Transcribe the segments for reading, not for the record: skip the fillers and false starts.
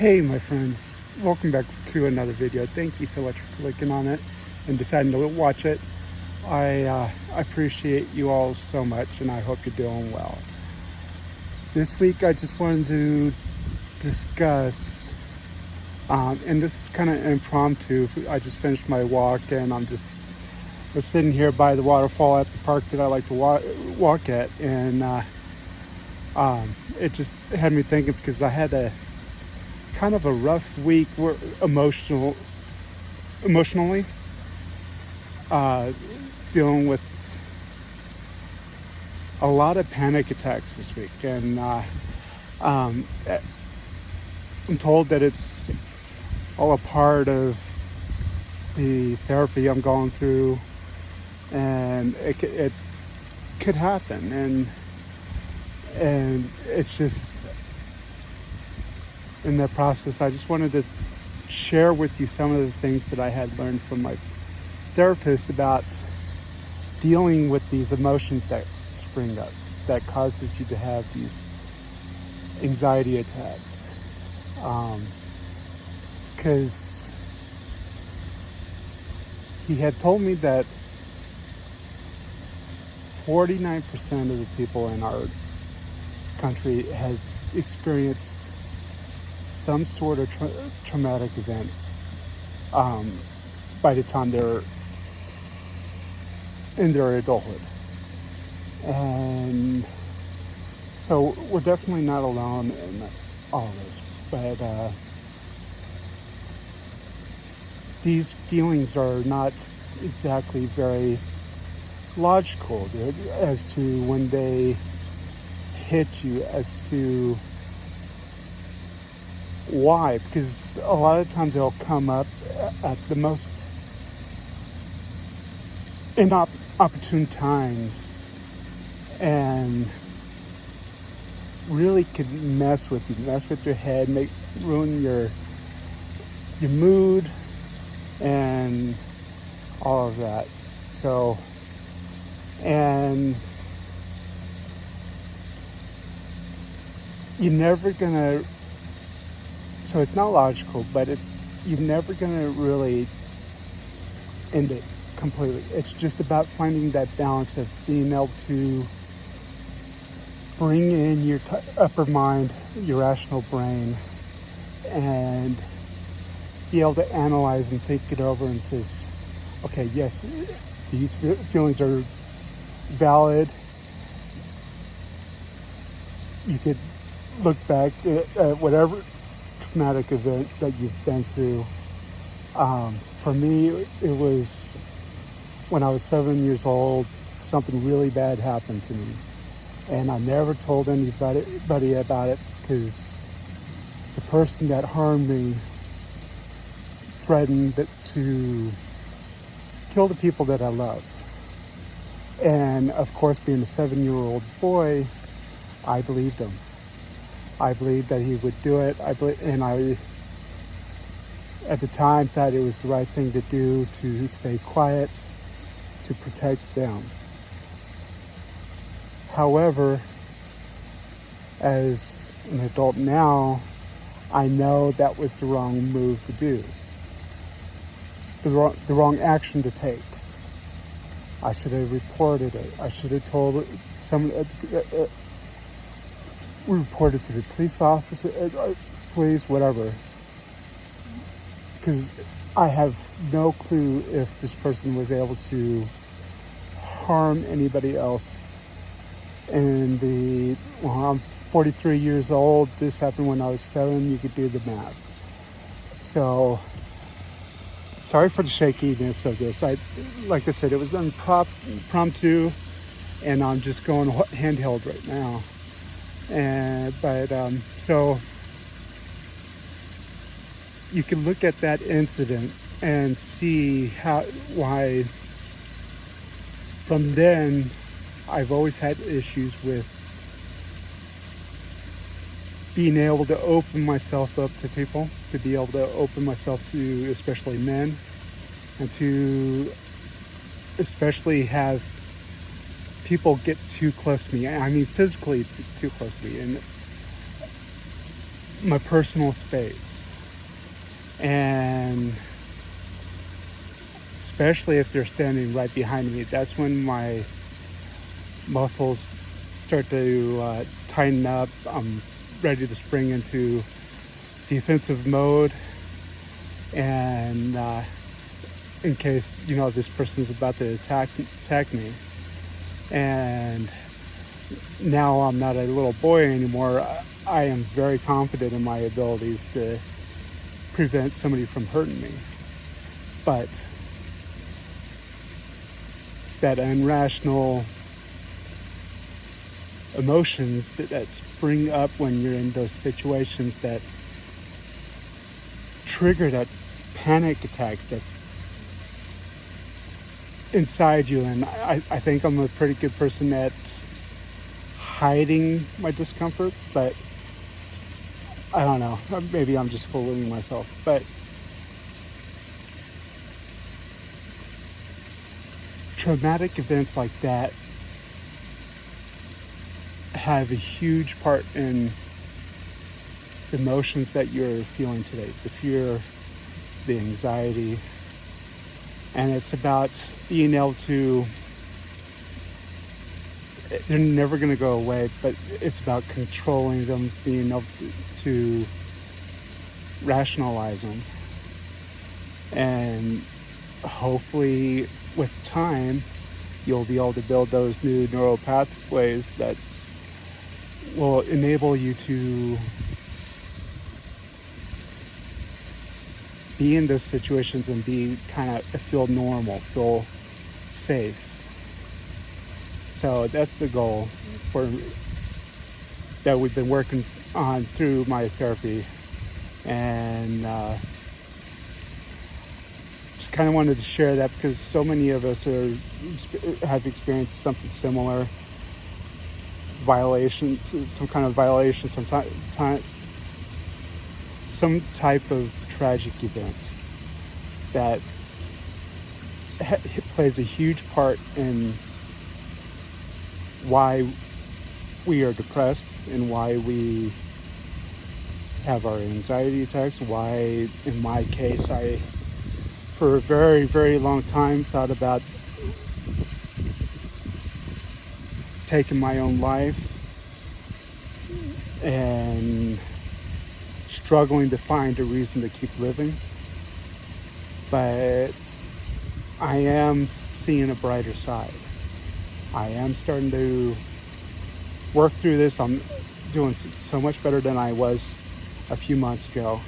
Hey my friends, welcome back to another video. Thank you so much for clicking on it and deciding to watch it. I appreciate you all so much and I hope you're doing well. This week I just wanted to discuss, and this is kind of impromptu. I just finished my walk and was sitting here by the waterfall at the park that I like to walk at, and it just had me thinking because I had a kind of a rough week emotionally, dealing with a lot of panic attacks this week, and I'm told that it's all a part of the therapy I'm going through, and it could happen, and it's just in that process. I just wanted to share with you some of the things that I had learned from my therapist about dealing with these emotions that spring up, that causes you to have these anxiety attacks. Because he had told me that 49% of the people in our country has experienced some sort of traumatic event by the time they're in their adulthood. And so we're definitely not alone in all of this, but these feelings are not exactly very logical as to when they hit you, as to why, because a lot of times they'll come up at the most inopportune times and really could mess with your head, ruin your mood and all of that. So, and you're never gonna, so it's not logical, but you're never gonna really end it completely. It's just about finding that balance of being able to bring in your upper mind, your rational brain, and be able to analyze and think it over and says, okay, yes, these feelings are valid. You could look back at whatever traumatic event that you've been through. For me, it was when I was 7 years old. Something really bad happened to me, and I never told anybody about it because the person that harmed me threatened to kill the people that I love. And of course, being a 7-year-old boy, I believed him. I believed that he would do it. And I, at the time, thought it was the right thing to do, to stay quiet, to protect them. However, as an adult now, I know that was the wrong move to do, the wrong action to take. I should have reported it. I should have told reported to the police officer, police, whatever, because I have no clue if this person was able to harm anybody else. And I'm 43 years old. This happened when I was 7. You could do the math. So sorry for the shakiness of this. Like I said, it was impromptu, and I'm just going handheld right now. So you can look at that incident and see why from then I've always had issues with being able to open myself up to people, to be able to open myself to especially men, and to especially have people get too close to me. I mean, physically too close to me in my personal space. And especially if they're standing right behind me, that's when my muscles start to tighten up. I'm ready to spring into defensive mode, and in case this person's about to attack me. And now I'm not a little boy anymore. I am very confident in my abilities to prevent somebody from hurting me. But that irrational emotions that spring up when you're in those situations that trigger that panic attack that's inside you. And I think I'm a pretty good person at hiding my discomfort, but I don't know, maybe I'm just fooling myself. But traumatic events like that have a huge part in the emotions that you're feeling today, the fear, the anxiety. And it's about being able to, they're never going to go away, but it's about controlling them, being able to rationalize them. And hopefully with time, you'll be able to build those new neural pathways that will enable you to be in those situations and feel normal, feel safe. So that's the goal that we've been working on through my therapy. And just kind of wanted to share that because so many of us have experienced something similar. Violations, some kind of violation, some type of tragic event that plays a huge part in why we are depressed and why we have our anxiety attacks. Why, in my case, I, for a very, very long time, thought about taking my own life and struggling to find a reason to keep living. But I am seeing a brighter side. I am starting to work through this. I'm doing so much better than I was a few months ago.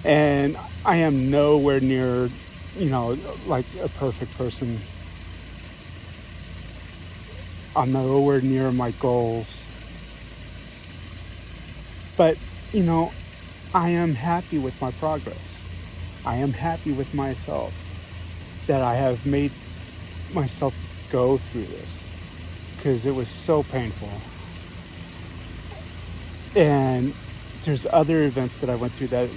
And I am nowhere near, like a perfect person. I'm nowhere near my goals. But, I am happy with my progress. I am happy with myself that I have made myself go through this because it was so painful. And there's other events that I went through that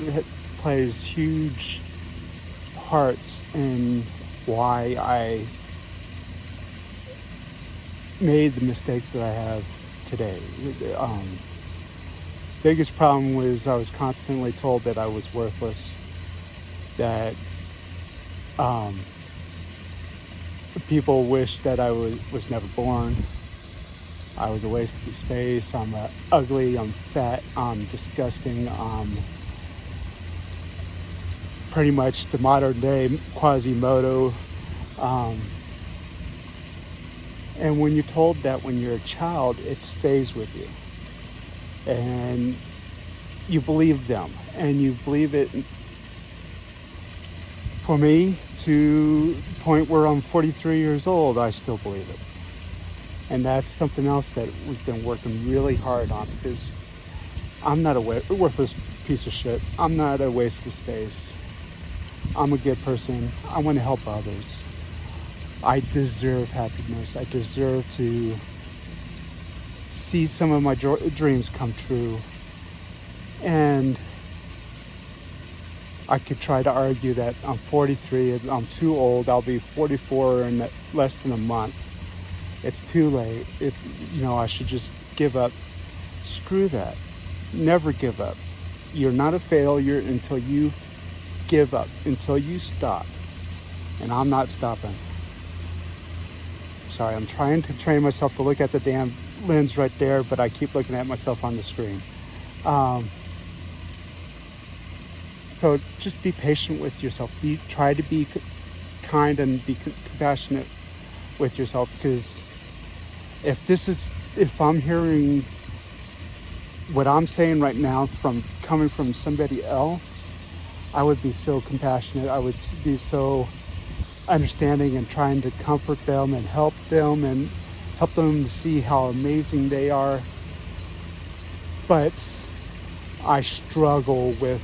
plays huge parts in why I made the mistakes that I have today. Biggest problem was I was constantly told that I was worthless, that people wished that I was never born. I was a waste of space. I'm ugly, I'm fat, I'm disgusting, I'm pretty much the modern day Quasimodo. And when you're told that when you're a child, it stays with you. And you believe them. And you believe it, for me, to the point where I'm 43 years old, I still believe it. And that's something else that we've been working really hard on, because I'm not a worthless piece of shit. I'm not a waste of space. I'm a good person. I want to help others. I deserve happiness. I deserve to see some of my dreams come true. And I could try to argue that I'm 43, I'm too old, I'll be 44 in less than a month. It's too late. I should just give up. Screw that. Never give up. You're not a failure until you give up until you stop. And I'm not stopping. Sorry, I'm trying to train myself to look at the damn lens right there, but I keep looking at myself on the screen. So just be patient with yourself. Try to be kind and be compassionate with yourself, because if I'm hearing what I'm saying right now coming from somebody else, I would be so compassionate. I would be so understanding and trying to comfort them and help them to see how amazing they are. But I struggle with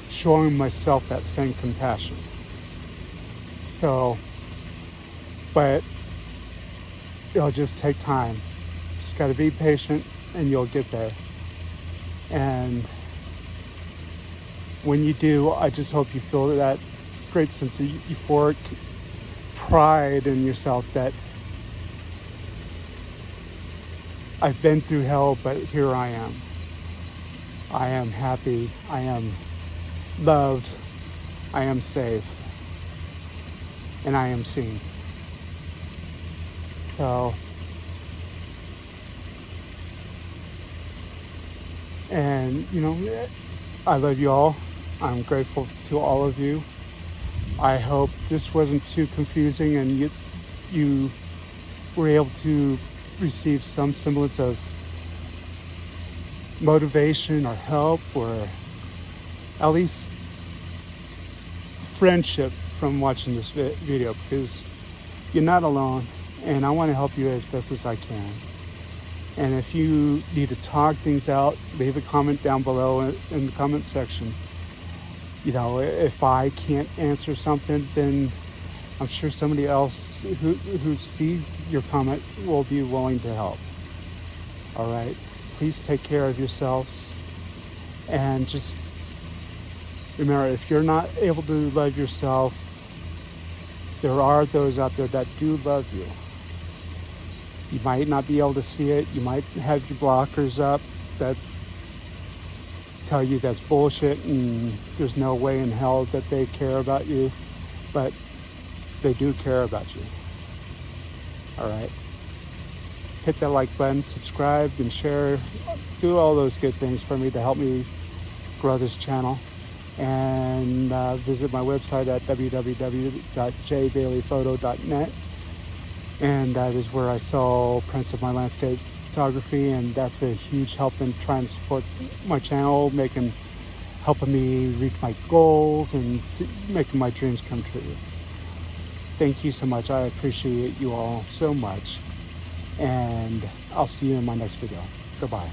showing myself that same compassion. So, but it'll just take time. Just got to be patient and you'll get there. And when you do, I just hope you feel that great sense of euphoric pride in yourself that I've been through hell, but here I am. I am happy. I am loved. I am safe. And I am seen. So, and I love you all. I'm grateful to all of you. I hope this wasn't too confusing and you were able to receive some semblance of motivation or help, or at least friendship from watching this video, because you're not alone and I want to help you as best as I can. And if you need to talk things out, leave a comment down below in the comment section. If I can't answer something, then I'm sure somebody else who sees your comment will be willing to help. All right? Please take care of yourselves. And just remember, if you're not able to love yourself, there are those out there that do love you. You might not be able to see it. You might have your blockers up that tell you that's bullshit and there's no way in hell that they care about you, but they do care about you. All right? Hit that like button, subscribe, and share. Do all those good things for me to help me grow this channel. And visit my website at www.jbaileyphoto.net. And that is where I sell prints of my landscape photography, and that's a huge help in trying to support my channel, helping me reach my goals and making my dreams come true. Thank you so much. I appreciate you all so much, and I'll see you in my next video. Goodbye.